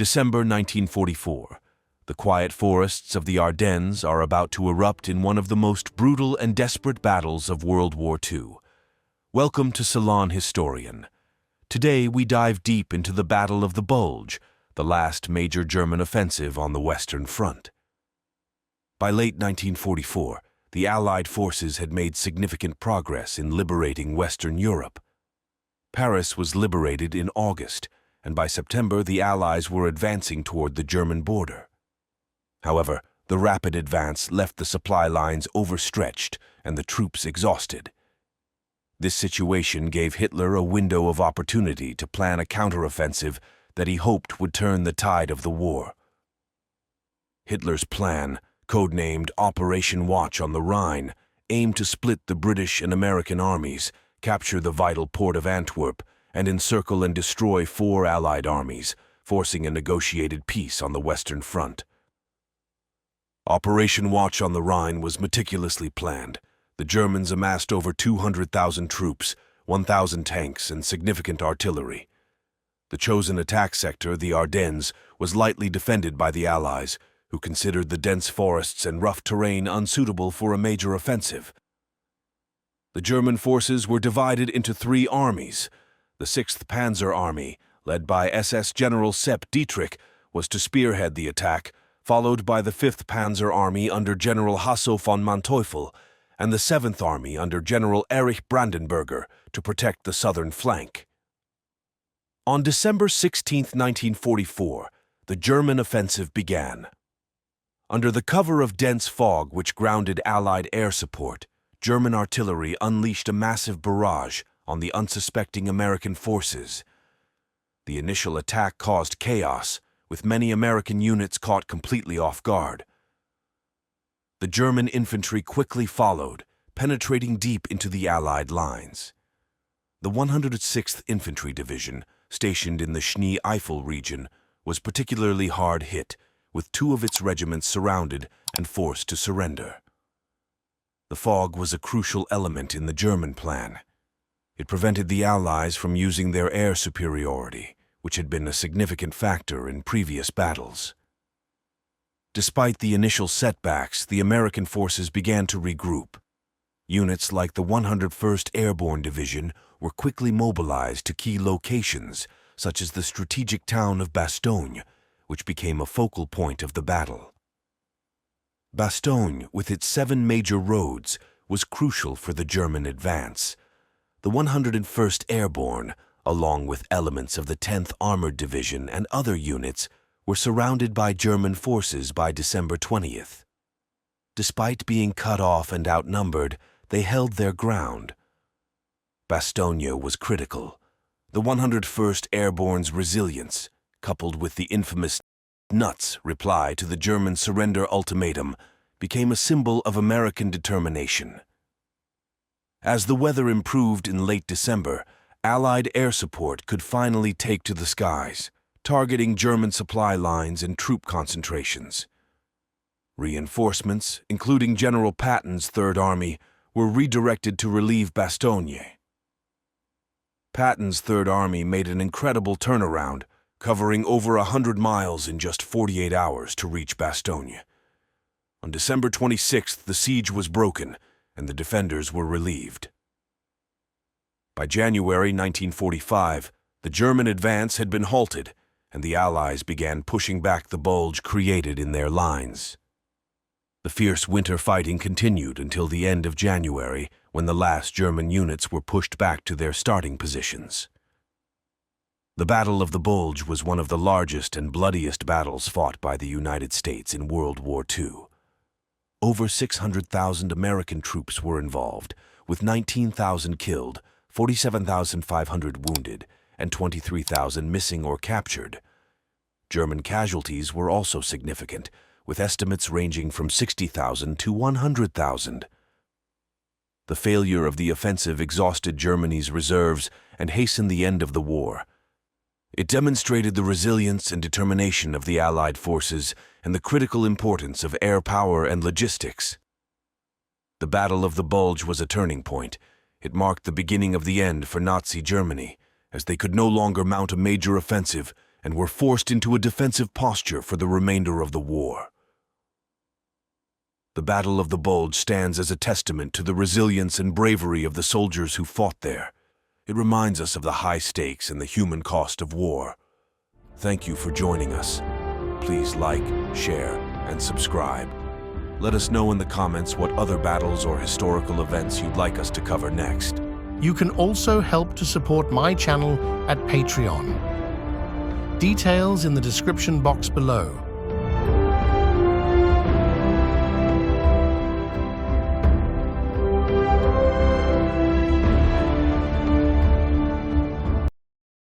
December 1944. The quiet forests of the Ardennes are about to erupt in one of the most brutal and desperate battles of World War II. Welcome to Salon Historian. Today we dive deep into the Battle of the Bulge, the last major German offensive on the Western Front. By late 1944, the Allied forces had made significant progress in liberating Western Europe. Paris was liberated in August, and by September the Allies were advancing toward the German border. However, the rapid advance left the supply lines overstretched and the troops exhausted. This situation gave Hitler a window of opportunity to plan a counteroffensive that he hoped would turn the tide of the war. Hitler's plan, codenamed Operation Watch on the Rhine, aimed to split the British and American armies, capture the vital port of Antwerp, and encircle and destroy 4 Allied armies, forcing a negotiated peace on the Western Front. Operation Watch on the Rhine was meticulously planned. The Germans amassed over 200,000 troops, 1,000 tanks, and significant artillery. The chosen attack sector, the Ardennes, was lightly defended by the Allies, who considered the dense forests and rough terrain unsuitable for a major offensive. The German forces were divided into 3 armies. The 6th Panzer Army, led by SS General Sepp Dietrich, was to spearhead the attack, followed by the 5th Panzer Army under General Hasso von Manteuffel, and the 7th Army under General Erich Brandenberger to protect the southern flank. On December 16, 1944, the German offensive began. Under the cover of dense fog which grounded Allied air support, German artillery unleashed a massive barrage on the unsuspecting American forces. The initial attack caused chaos, with many American units caught completely off guard. The German infantry quickly followed, penetrating deep into the Allied lines. The 106th Infantry Division, stationed in the Schnee-Eifel region, was particularly hard hit, with 2 of its regiments surrounded and forced to surrender. The fog was a crucial element in the German plan. It prevented the Allies from using their air superiority, which had been a significant factor in previous battles. Despite the initial setbacks, the American forces began to regroup. Units like the 101st Airborne Division were quickly mobilized to key locations, such as the strategic town of Bastogne, which became a focal point of the battle. Bastogne, with its 7 major roads, was crucial for the German advance. The 101st Airborne, along with elements of the 10th Armored Division and other units, were surrounded by German forces by December 20th. Despite being cut off and outnumbered, they held their ground. Bastogne was critical. The 101st Airborne's resilience, coupled with the infamous nuts reply to the German surrender ultimatum, became a symbol of American determination. As the weather improved in late December, Allied air support could finally take to the skies, targeting German supply lines and troop concentrations. Reinforcements, including General Patton's Third Army, were redirected to relieve Bastogne. Patton's Third Army made an incredible turnaround, covering over 100 miles in just 48 hours to reach Bastogne. On December 26th, the siege was broken, and the defenders were relieved. By January 1945, the German advance had been halted, and the Allies began pushing back the bulge created in their lines. The fierce winter fighting continued until the end of January, when the last German units were pushed back to their starting positions. The Battle of the Bulge was one of the largest and bloodiest battles fought by the United States in World War II. Over 600,000 American troops were involved, with 19,000 killed, 47,500 wounded, and 23,000 missing or captured. German casualties were also significant, with estimates ranging from 60,000 to 100,000. The failure of the offensive exhausted Germany's reserves and hastened the end of the war. It demonstrated the resilience and determination of the Allied forces and the critical importance of air power and logistics. The Battle of the Bulge was a turning point. It marked the beginning of the end for Nazi Germany, as they could no longer mount a major offensive and were forced into a defensive posture for the remainder of the war. The Battle of the Bulge stands as a testament to the resilience and bravery of the soldiers who fought there. It reminds us of the high stakes and the human cost of war. Thank you for joining us. Please like, share, and subscribe. Let us know in the comments what other battles or historical events you'd like us to cover next. You can also help to support my channel at Patreon. Details in the description box below.